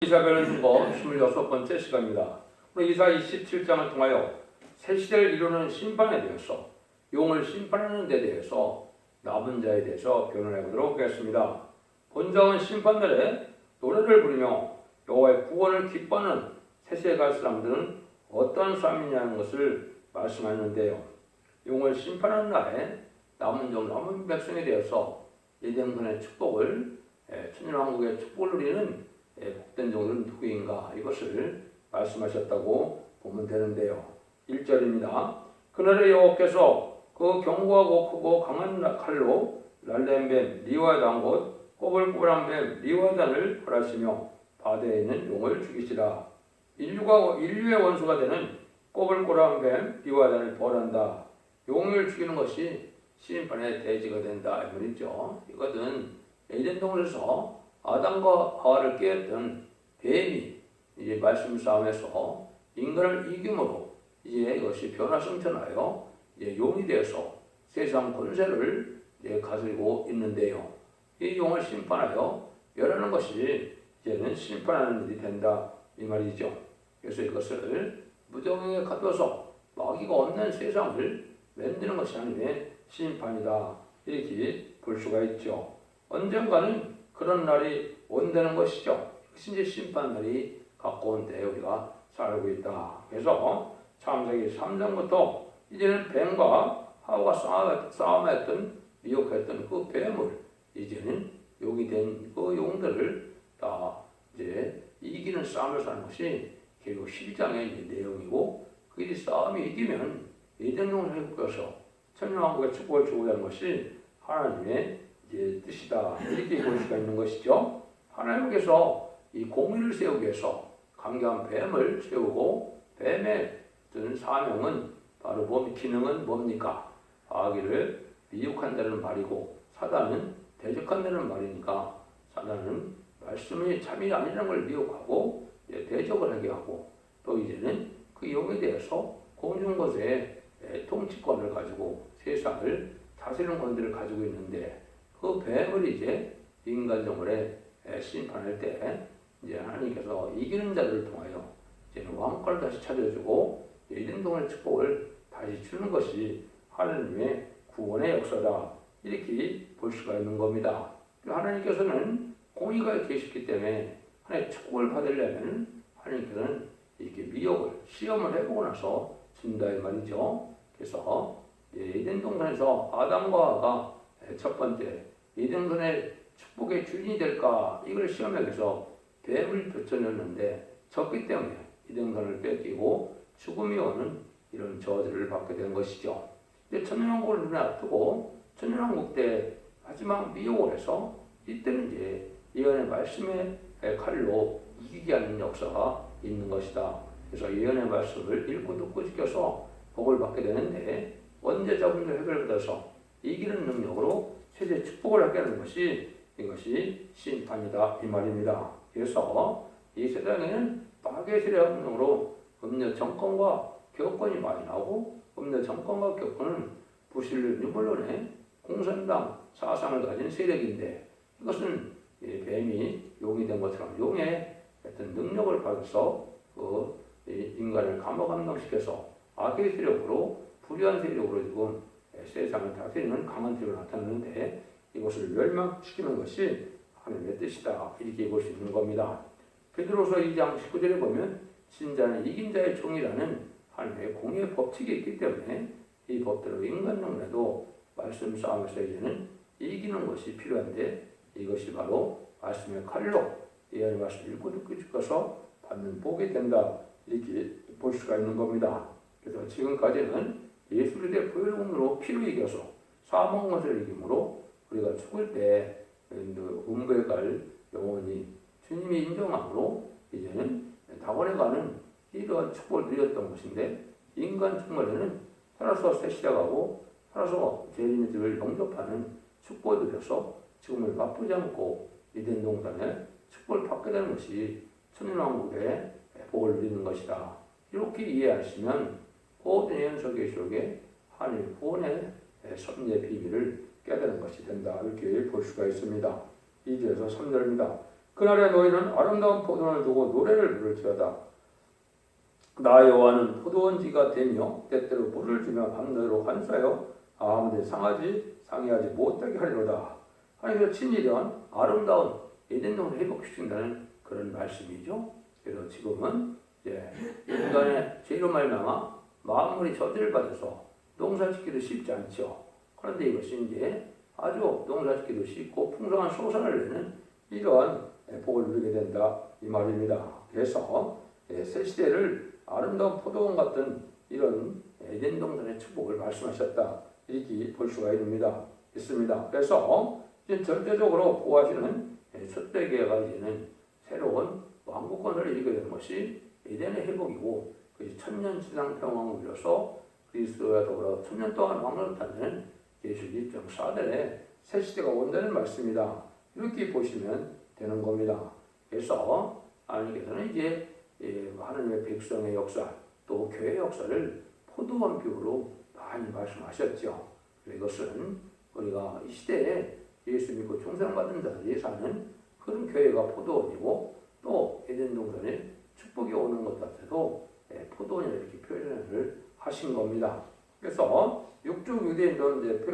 이사벨은 주거 26번째 시간입니다. 오늘 이사 27장을 통하여 새 시대를 이루는 심판에 대해서 용을 심판하는 데 대해서 남은 자에 대해서 변론해 보도록 하겠습니다. 본장은 심판날에 노래를 부르며 여호와의 구원을 기뻐하는 새 시대에 갈 사람들은 어떤 사람이냐는 것을 말씀하였는데요. 용을 심판하는 날에 남은 백성에 대해서 예정선의 축복을 천년왕국의 축복을 누리는 복된 종들은 누구인가 이것을 말씀하셨다고 보면 되는데요. 1절입니다. 그날에 여호와께서 그 견고하고 크고 강한 칼로 날랜 뱀 리와단 곧 꼬불꼬불한 뱀 리와단을 벌하시며 바다에 있는 용을 죽이시라. 인류의 원수가 되는 꼬불꼬불한 뱀 리와단을 벌한다. 용을 죽이는 것이 심판의 대지가 된다 이 말이죠. 이것은 에덴 동산에서 아담과 하와를 깨었던 뱀이 이제 말씀 싸움에서 인간을 이김으로 이제 이것이 변화성천하여 이제 용이 되어서 세상 권세를 이제 가지고 있는데요. 이 용을 심판하여 멸하는 것이 이제는 심판하는 일이 된다 이 말이죠. 그래서 이것을 무정에 가둬서 마귀가 없는 세상을 만드는 것이 하나님의 심판이다 이렇게 볼 수가 있죠. 언젠가는 그런 날이 온다는 것이죠. 이것이 이제 심판날이 가까운 때에 우리가 살고 있다. 그래서 창세기 3장부터 이제는 뱀과 하와가 싸움했던 미혹했던 그 뱀을 이제는 용이 된 그 용들을 다 이제 이기는 싸움을 사는 것이 결국 12장의 내용이고 그 싸움이 이기면 예정용을 회복해서 천년왕국의 축복을 주고자 하는 것이 하나님의 이제 뜻이다 이렇게 볼 수가 있는 것이죠. 하나님께서 이 공의를 세우기 위해서 강경한 뱀을 세우고 뱀의 어떤 사명은 바로 기능은 뭡니까? 마귀를 미혹한다는 말이고 사단은 대적한다는 말이니까 사단은 말씀이 참이 아니라는 걸 미혹하고 대적을 하게 하고 또 이제는 그 용에 대해서 공중것의 통치권을 가지고 세상을 다스리는 권세를 가지고 있는데 그 뱀을 이제 인간 정월에 심판할 때 이제 하나님께서 이기는 자들을 통하여 이제는 왕권을 다시 찾아주고 에덴 동안의 축복을 다시 주는 것이 하나님의 구원의 역사다 이렇게 볼 수가 있는 겁니다. 하나님께서는 공의가 계시기 때문에 하나님의 축복을 받으려면 하나님께서는 이렇게 미혹을 시험을 해보고 나서 준다 이 말이죠. 그래서 에덴 동산에서 아담과 하와가 첫 번째 에덴don의 축복의 주인이 될까 이걸 시험하기 위해서 뱀을 쫓아냈는데 졌기 때문에 에덴don을 뺏기고 죽음이 오는 이런 저주를 받게 된 것이죠. 근데 천년왕국을 눈에 앞두고 천년왕국 때 마지막 미혹을 해서 이때는 이제 예언의 말씀의 칼로 이기게 하는 역사가 있는 것이다. 그래서 예언의 말씀을 읽고 듣고 지켜서 복을 받게 되는데 원죄자분들 해결받아서 이기는 능력으로 세대 축복을 하게 하는 것이 이것이 심판이다 이 말입니다. 그래서 이 세상에는 마귀의 세력 운동으로 음녀 정권과 교권이 많이 나오고 음녀 정권과 교권은 부실 유물론의 공산당 사상을 가진 세력인데 이것은 뱀이 용이 된 것처럼 용의 어떤 능력을 받아서 그 인간을 감옥감당시켜서 악의 세력으로 불의한 세력으로 지금 세상을 다스리는 강한 세력으로 나타나는데 이것을 멸망시키는 것이 하나님의 뜻이다 이렇게 볼 수 있는 겁니다. 베드로서 2장 19절에 보면 신자는 이긴 자의 종이라는 하나님의 공의의 법칙이 있기 때문에 이 법대로 인간 영혼에도 말씀 싸움에서 이제는 이기는 것이 필요한데 이것이 바로 말씀의 칼로 예언의 말씀을 읽고 듣고 지켜서 받는 복이 된다 이렇게 볼 수가 있는 겁니다. 그래서 지금까지는 예수의 보혈공로로 피를 이겨서 사망 것을 이김으로 우리가 죽을 때 음부에 갈 영혼이 주님이 인정함으로 이제는 낙원에 가는 이러한 축복을 누렸던 것인데 인간 충만에는 살아서 새 시작하고 살아서 죄인들을 영접하는 축복을 누려서 지금을 바쁘지 않고 에덴 동산에 축복을 받게 되는 것이 천년왕국의 복을 누리는 것이다. 이렇게 이해하시면 모든 예언서계시록에 하나님의 구원의 섭리의 비밀을 깨달은 것이 된다. 이렇게 볼 수가 있습니다. 2절에서 3절입니다. 그날에 너희는 아름다운 포도원을 두고 노래를 부를지어다. 나 여호와는 포도원지가 되며 때때로 물을 주며 밤낮으로 환사하여 아무데 상하지 못하게 하리로다. 하나님께서 친일한 아름다운 에덴동을 회복시킨다는 그런 말씀이죠. 그래서 지금은 이제 인간의 죄로 말미암아 만물이 저주를 받아서 농사짓기도 쉽지 않죠. 그런데 이것이 이제 아주 농사짓기도 쉽고 풍성한 소산을 내는 이러한 복을 누리게 된다 이 말입니다. 그래서 새 시대를 아름다운 포도원 같은 이런 에덴 동산의 축복을 말씀하셨다 이렇게 볼 수가 있습니다. 그래서 이제 전체적으로 보아시는 첫째 계가 이제는 새로운 왕국 건설을 이루게 되는 것이 에덴의 회복이고 그 천년 지상 평화를 이뤄서 그리스도와 더불어 천년 동안 왕노릇하는 예수님 정사들의 새 시대가 온다는 말씀이다. 이렇게 보시면 되는 겁니다. 그래서 하나님께서는 이제 하나님의 백성의 역사 또 교회의 역사를 포도원 비유로 많이 말씀하셨죠. 이것은 우리가 이 시대에 예수 믿고 충성받은 자들이 사는 그런 교회가 포도원이고 또 에덴 동산에 축복이 오는 것 같아도 포도원이라 이렇게 표현을 하신 겁니다. 그래서 육종 유대인들은 이제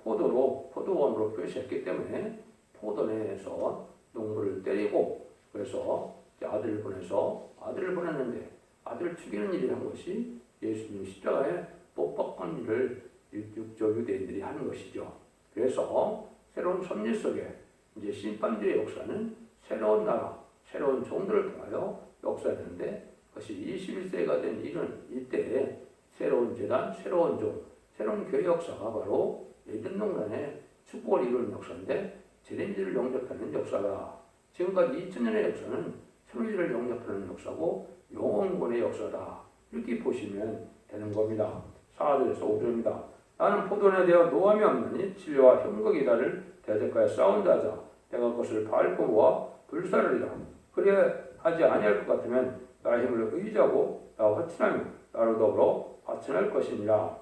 포도원으로 표시했기 때문에 포도원에서 농부를 때리고 그래서 아들을 보냈는데 아들을 죽이는 일을 한 것이 예수님 십자가에 못 박은 일을 육종 유대인들이 하는 것이죠. 그래서 새로운 섭리 속에 이제 심판주의 역사는 새로운 나라, 새로운 종들을 통하여 역사되는데 그것이 21세기가 된 이때에 새로운 재단, 새로운 종, 새로운 교회 역사가 바로 에덴 동산의 축복을 이루는 역사인데 제렌지를 영접하는 역사다. 지금까지 2000년의 역사는 천리를 영접하는 역사고 영원권의 역사다. 이렇게 보시면 되는 겁니다. 4절에서 5절입니다. 나는 포도원에 대하여 노함이 없나니 진리와 형극이다를 대적하여 싸운다 하자. 내가 그것을 밟고 모아 불사르리라. 그래 하지 아니할 것 같으면 나의 힘을 의지하고 나와 화친하며 나로 더불어 화친할 것이니라.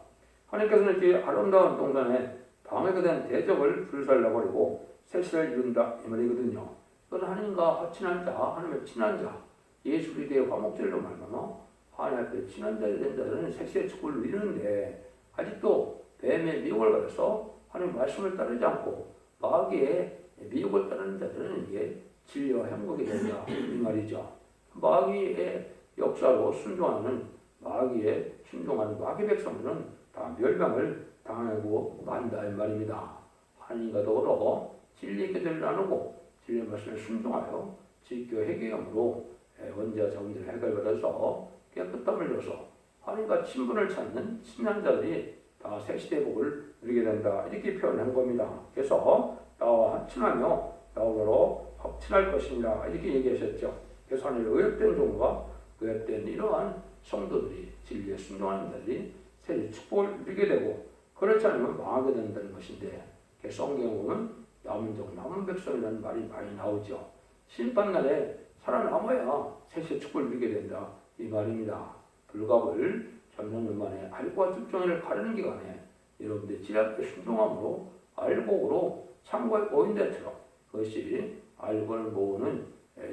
하나님께서는 이렇게 아름다운 동산에 방해가 된 대적을 불살라버리고 새 시대를 이룬다 이 말이거든요. 그건 하나님과 화친한 자, 하나님의 친한 자, 예수 그리스도의 화목제로 말미암아 하나님 앞에 친한 자들이 된 자들은 새 시대의 축복을 누리는데 아직도 뱀의 미혹을 받아서 하나님의 말씀을 따르지 않고 마귀의 미혹을 따르는 자들은 이게 진리와 행복이 된다 이 말이죠. 마귀의 역사로 순종하는 마귀 백성들은 다 멸망을 당하고 만다 이 말입니다. 하나님과 더불어 진리의 교제를 나누고 진리의 말씀을 순종하여 지교 회개함으로 원죄와 정죄를 해결받아서 깨끗함을 이뤄서 하나님과 친분을 찾는 친한 자들이 다 새시대의 복을 누리게 된다 이렇게 표현한 겁니다. 그래서 나와 친하며 나더러 친할 것이니라 이렇게 얘기하셨죠. 그래서 하나님의 의협된 종과 의협된 이러한 성도들이 진리에 순종하는 자들이 새 축복을 누리게 되고 그렇지 않으면 망하게 된다는 것인데 성경에 보면 남은 종, 남은 백성이라는 말이 많이 나오죠. 심판날에 살아남아야 새시의 축복을 누리게 된다 이 말입니다. 불갑을 전년년 만에 알고와 특종을 가르는 기간에 여러분들이 지략에 순종함으로 알곡으로 창고에 모인 데처럼 그것이 알고를 모으는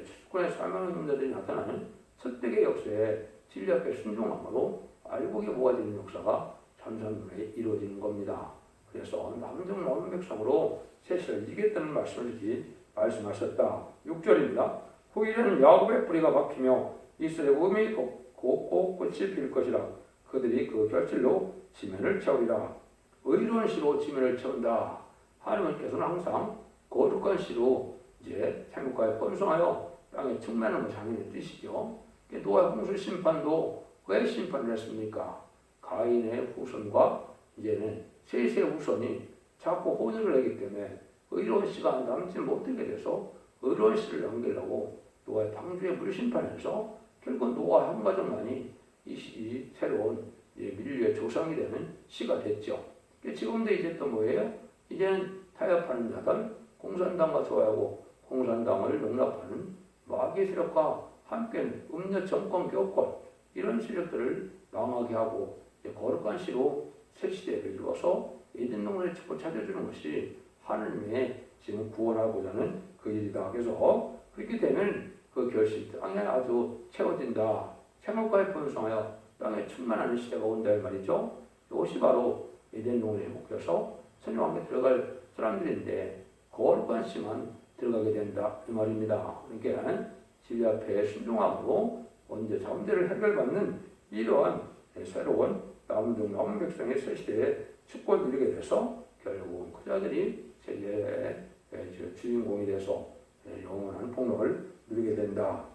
축권의 사명하는 자들이 나타나는 첫대의 역사에 진리 앞에 순종함으로 알곡이 모아지는 역사가 전산문에 이루어지는 겁니다. 그래서 남정 남은 백성으로 새시를 이기겠다는 말씀을 이렇게 말씀하셨다. 6절입니다. 후일에는 야곱의 뿌리가 박히며 이스라엘의 음이 곱고 꽃이 필 것이라. 그들이 그 결실로 지면을 채우리라. 의로운 씨로 지면을 채운다. 하나님께서는 항상 거룩한 씨로 이제 생국가에 번성하여 땅에 충만하는 것이 하나님의 뜻이죠. 노아 홍수 심판도 왜 심판을 했습니까? 가인의 후손과 이제는 셋의 후손이 자꾸 혼혈을 하기 때문에 의로운 씨가 남지 못하게 돼서 의로운 씨를 연결하고 노아의 방주에 물심판해서 결국 노아 한 가족만이 이 새로운 민류의 조상이 되는 씨가 됐죠. 지금도 이제 또 뭐예요? 이제는 타협하는 자들, 공산당과 조화하고 공산당을 용납하는 마귀 세력과 함께 음녀 정권 교권 이런 세력들을 망하게 하고 거룩한 씨로 새 시대를 이루어서 에덴 동산의 축복을 찾아주는 것이 하나님의 지금 구원하고자 하는 그 일이다. 그래서 그렇게 되면 그 결실 땅에 아주 채워진다. 생업과에 번성하여 땅에 충만하는 시대가 온다 이 말이죠. 이것이 바로 에덴 동산에 목혀서 선정함에 들어갈 사람들인데 거룩한 씨만 들어가게 된다 이 말입니다. 그러니까 진리 앞에 순종함으로 언제 잠재를 해결받는 이러한 새로운 남은 백성의 새 시대에 축복을 누리게 돼서 결국은 그자들이 세계의 주인공이 돼서 영원한 복락을 누리게 된다.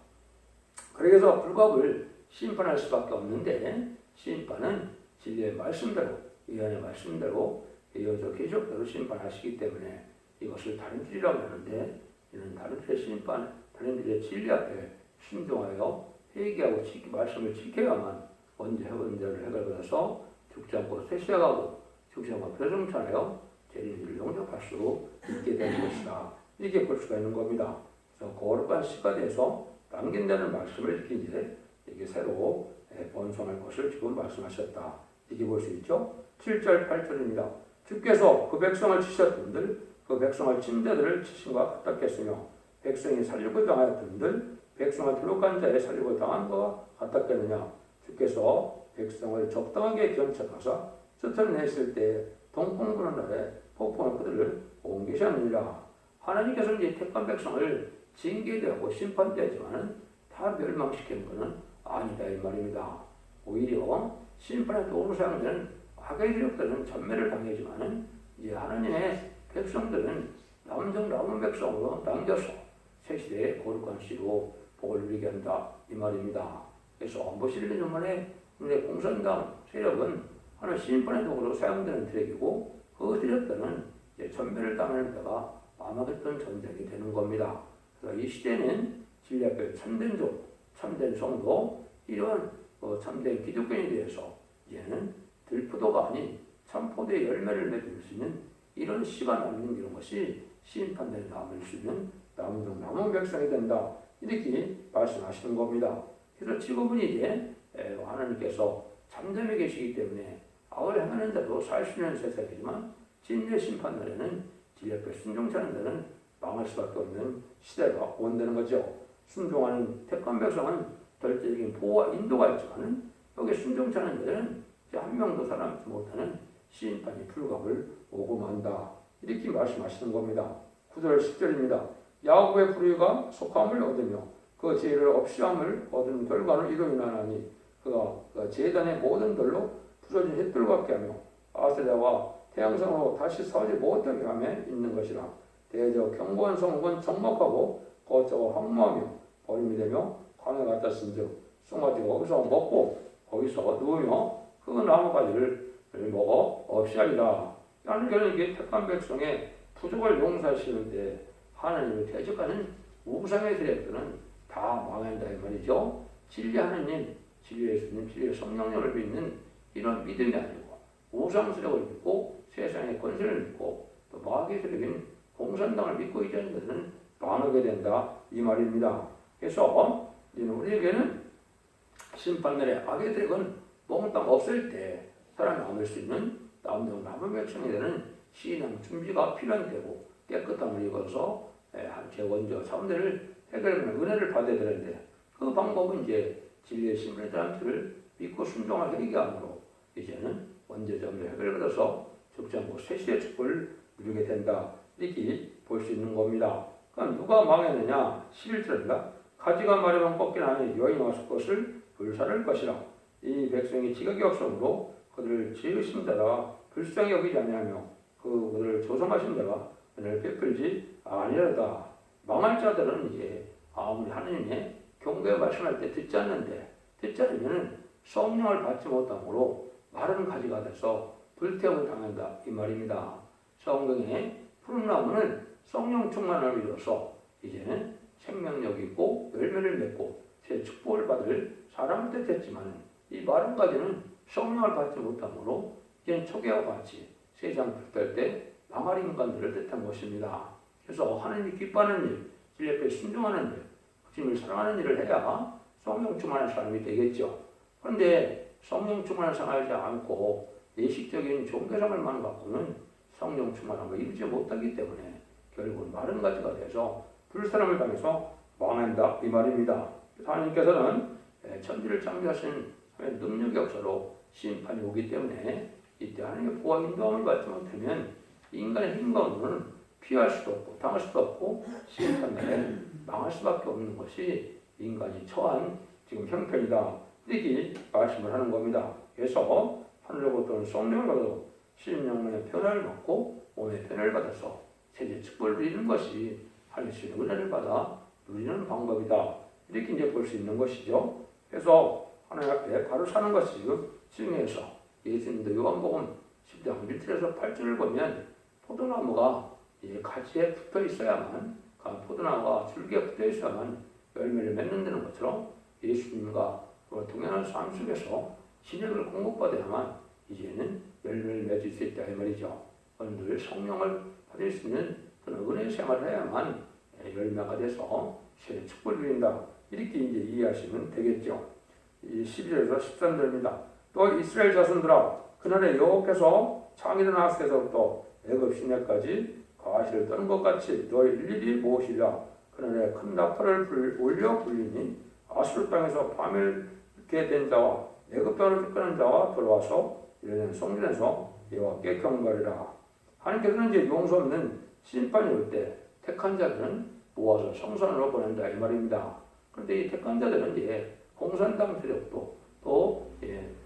그래서 불법을 심판할 수밖에 없는데 심판은 진리의 말씀대로 예언의 말씀대로 예언적 기적대로 심판하시기 때문에 이것을 다른 길이라고 하는데 이는 다른 길의 심판, 다른 길의 진리 앞에 순종하여 회개하고 말씀을 지켜야만 언제를 해결받아서 죽지 않고 쇠퇴하고 죽지 않고 표정찬하여 재림을 용접할 수 있게 되는 것이다. 이렇게 볼 수가 있는 겁니다. 그래서 거룩한 시가 돼서 남긴다는 말씀을 지킨 이제 이게 새로 번성할 것을 지금 말씀하셨다. 이렇게 볼 수 있죠. 7절 8절입니다. 주께서 그 백성을 치셨던들 그 백성을 친 자들을 치심과 같았겠으며 백성이 살리고 당하였던들 백성을 들록한 자의 살리고 당한 것과 같았겠느냐. 주께서 백성을 적당하게 견책하사 흩어내실 때 동풍 부는 날에 폭풍한 그들을 옮기셨느니라. 하나님께서 이제 택한 백성을 징계되고 심판되지만은 다 멸망시키는 것은 아니다 이 말입니다. 오히려 심판에 도움을 사용되는 악의 세력들은 전멸을 당하지만은 이제 하나님의 백성들은 남은 백성으로 남겨서 새 시대의 거룩한 씨로 복을 누리게 한다 이 말입니다. 그래서 엄보실리 전만에 우리의 공산당 세력은 하나님 심판의 도구로 사용되는 세력이고 그 세력들은 이제 전멸을 당하는 데가 아마겟돈 전쟁이 되는 겁니다. 그래서 이 시대는 진리 앞에 참된 종, 참된 성도, 이런 참된 기독교인에 대해서 이제는 들포도가 아닌 참포도의 열매를 맺을 수 있는 이런 씨가 남는 이런 것이 심판대에 남을 수 있는 남은 백성이 된다. 이렇게 말씀하시는 겁니다. 그래서 지금은 이제 하나님께서 잠잠해 계시기 때문에 악을 행하는 자도 살 수 있는 세상이지만 진리의 심판날에는 진리 앞에 순종하는 자는 망할 수밖에 없는 시대가 온다는 거죠. 순종하는 택한 백성은 절대적인 보호와 인도가 있지만 여기 순종하는 자는 한 명도 살아남지 못하는 심판이 불갑을 오고 만다. 이렇게 말씀하시는 겁니다. 9절 10절입니다. 야곱의 불의가 속함을 얻으며 그 죄를 없이함을 얻은 결과는 이로 인하나니 그가 제단의 모든 들로 부서진 햇들같게 하며 아세라와 태양성으로 다시 서지 못하게 하며 있는 것이라. 대저 견고한 성은 적막하고 거쳐 황무하며 버림이 되며 강에 같았은즉 송아지가 거기서 먹고 거기서 누우며 그 나무가지를 먹어 없이 하리라. 하나님께서는 이게 택한 백성의 부족을 용서하시는데 하나님을 대적하는 우상의 세력들은 다 망한다 이 말이죠. 진리 하나님, 진리 예수님, 진리 성령님을 믿는 이런 믿음이 아니고 우상 세력을 믿고 세상의 권세를 믿고 또 마귀의 세력인 공산당을 믿고 있는 자들은 망하게 된다 이 말입니다. 그래서 우리에게는 심판날에 악의 세력은 몽땅 없을 때 살아남을 수 있는 남은 백성이 되는 신앙 준비가 필요한 때고 깨끗함을 입어서 재원저 사람들을 해결하는 은혜를 받아야 되는데 그 방법은 이제 진리의 신분의 자들을 믿고 순종할 회개함으로 이제는 원죄점을 해결받아서 죽지 않고 쇠시의 축복을 누리게 된다. 이렇게 볼 수 있는 겁니다. 그럼 누가 망했느냐? 11절입니다. 가지가 마르면 꺾인 안에 여인이 와서 그것을 불살을 것이라. 이 백성이 지각이 없으므로 그들을 지으신 자라 불쌍히 여기지 아니하며 그들을 조성하신 자가 은혜를 베풀지 아니하다. 망할 자들은 이제 아무리 하나님의 경고의 말씀할 때 듣지 않는데 듣지 않으면 성령을 받지 못함으로 마른 가지가 돼서 불태움을 당한다 이 말입니다. 성경에 푸른 나무는 성령 충만을 이뤄서 이제는 생명력이 있고 열매를 맺고 새 축복을 받을 사람한테 됐지만 이 마른 가지는 성령을 받지 못함으로 이제는 초기와 같이 세상 불탈 때 망할 인간들을 뜻한 것입니다. 그래서 하나님이 기뻐하는 일, 진리 앞에 순종하는 일, 주님을 사랑하는 일을 해야 성령 충만한 사람이 되겠죠. 그런데 성령 충만한 생활하지 않고 예식적인 종교생활만 갖고는 성령 충만한 걸 이루지 못하기 때문에 결국은 마른 가지가 돼서 불사람을 당해서 망한다 이 말입니다. 하나님께서는 천지를 창조하신 능력이 없어도 심판이 오기 때문에 이때 하나님의 보호와 인도함을 받지 못하면 인간의 힘과는 피할 수도 없고 당할 수도 없고 심판날에 망할 수밖에 없는 것이 인간이 처한 지금 형편이다 이렇게 말씀을 하는 겁니다. 그래서 하늘로부터 성령을 받아도 심령의 변화를 받고 몸의 변화를 받아서 세계 축복을 누리는 것이 하늘의 은혜를 받아 누리는 방법이다 이렇게 이제 볼 수 있는 것이죠. 그래서 하나님 앞에 바로 사는 것이 증에서 예수님도 요한복음 10장 1절에서 8절을 보면 포도나무가 가지에 붙어 있어야만 포도나무가 줄기에 붙어 있어야만 열매를 맺는다는 것처럼 예수님과 동행하는 삶 속에서 진액을 공급받아야만 이제는 열매를 맺을 수 있다 이 말이죠. 오늘 성령을 받을 수 있는 그런 은혜의 생활을 해야만 열매가 돼서 세계 축복을 누린다 이렇게 이제 이해하시면 되겠죠. 이 12절에서 13절입니다. 또 이스라엘 자손들아 그날에 여호와께서 창이 나왔을 때부터 애굽 시내까지 가시를 떠는 것 같이 너희 일일이 모으시리라. 그날에 큰 나팔을 올려 불리니 아수르 땅에서 파멸케 된 자와 애굽 땅으로 쫓겨난 자와 돌아와서 이르는 성전에서 여호와께 경배하리라. 하나님께서는 이제 용서 없는 심판이 올 때 택한 자들은 모아서 성산으로 보낸다 이 말입니다. 그런데 이 택한 자들은 이제 공산당 세력도 또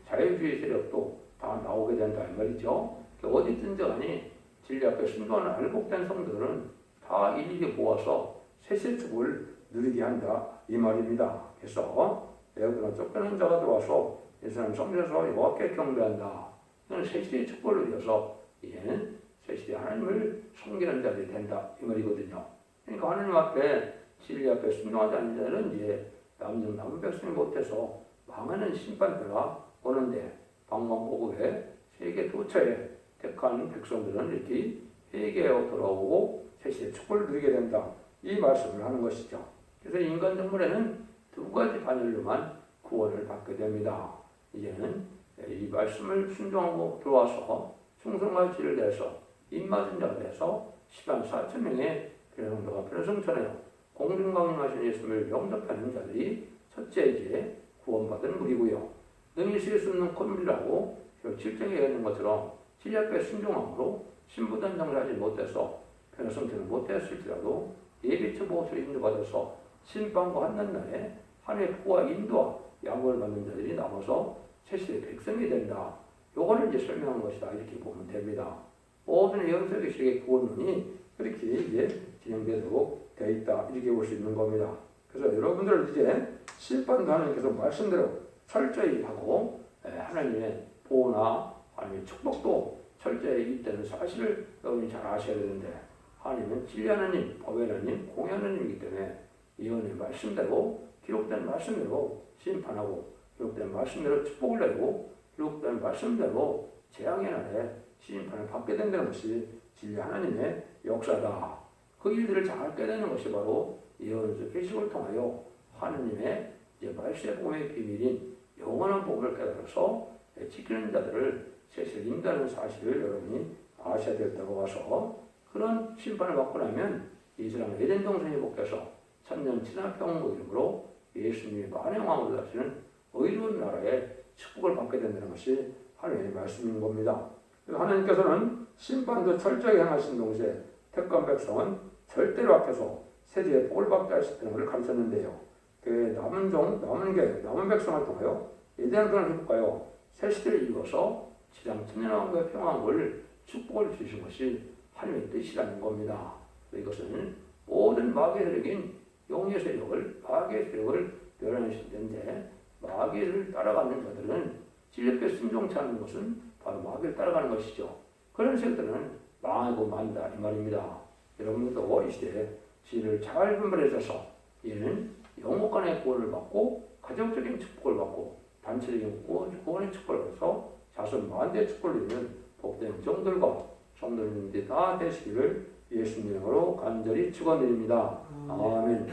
자유주의 세력도 다 나오게 된다 이 말이죠. 어디든지 간에 진리 앞에 순종하는 알복된 성들은 다 일일이 모아서 세세 축복을 누리게 한다 이 말입니다. 그래서 애굽으로 쫓겨난 자가 들어와서 예수님 성전에서 여호와께 경배한다. 이건 세시대의 축복을 누려서 이제는 세시대 하나님을 섬기는 자들이 된다 이 말이거든요. 그러니까 하나님 앞에 진리 앞에 순종하지 않는 자들은 이제 남은 백성이 못해서 망하는 심판대가 오는데 방방곡곡에 세계 도처에 택한 백성들은 이렇게 회개하여 돌아오고 세시대 축복을 누리게 된다 이 말씀을 하는 것이죠. 그래서 인간 전물에는 두 가지 반열로만 구원을 받게 됩니다. 이제는 이 말씀을 순종하고 들어와서 충성과 지를 내서 입맞은 자가 돼서 10만 4천 명의 변성도가 변성천하여 공중강림하신 예수님을 영접하는 자들이 첫째 이제 구원받은 무리고요. 능히 쉴 수 없는 콧물이라고 7장에 있는 것처럼 진리 앞에 순종함으로 신부단 장사하지 못해서 변성천을 못했을지라도 예비처 보호소를 인도받아서 심판과 한낱날에 하나님의 보호와 인도와 양보를 받는 자들이 남아서 세시대 백성이 된다. 요거를 이제 설명한 것이다 이렇게 보면 됩니다. 모든 영세계식의 구원론이 그렇게 이제 진행되도록 되어 있다 이렇게 볼 수 있는 겁니다. 그래서 여러분들 이제 심판도 하나님께서 말씀대로 철저히 하고 하나님의 보호나 하나님의 축복도 철저히 있다는 사실을 여러분이 잘 아셔야 되는데 하나님은 진리 하나님, 법의 하나님, 공의 하나님이기 때문에 예언의 말씀대로 기록된 말씀대로 심판하고 기록된 말씀대로 축복을 내고 기록된 말씀대로 재앙의 날에 심판을 받게 된다는 것이 진리 하나님의 역사다. 그 일들을 잘 깨닫는 것이 바로 예언서 계시를 통하여 하나님의 이제 말씀의 복음의 비밀인 영원한 복음을 깨달아서 지키는 자들을 세세를 인도하는 사실을 여러분이 아셔야 된다고 봐서 그런 심판을 받고 나면 이스라엘 에덴 동산에 복해서 천년 친화평화 이름으로 예수님이 만영왕으로 다시는 의로운 나라의 축복을 받게 된다는 것이 하나님의 말씀인 겁니다. 하나님께서는 심판도 철저히 행하신 동시에 택한 백성은 절대로 앞에서 세대의 복을 받게 하셨다는 것을 가르쳤는데요. 그 남은 백성을 통하여 예대한 그런 해볼까요? 새 시대를 이루어서 지상 천년왕국의 평화를 축복을 주신 것이 하나님의 뜻이라는 겁니다. 이것은 모든 마귀의 세력인 용의 세력을 마귀의 세력을 멸하시는데 마귀를 따라가는 자들은 진리에 순종치 않는 것은 바로 마귀를 따라가는 것이죠. 그런 세력들은 망하고 만다 이 말입니다. 여러분들도 이 시대에 진리를 잘 분별해서 이는 영국 간의 구원을 받고 가정적인 축복을 받고 단체적인 구원의 축복을 받아서 자손 만대의 축복을 누리는 복된 종들과 성도님들이 다 되시기를 예수님으로 간절히 축원드립니다. 아멘.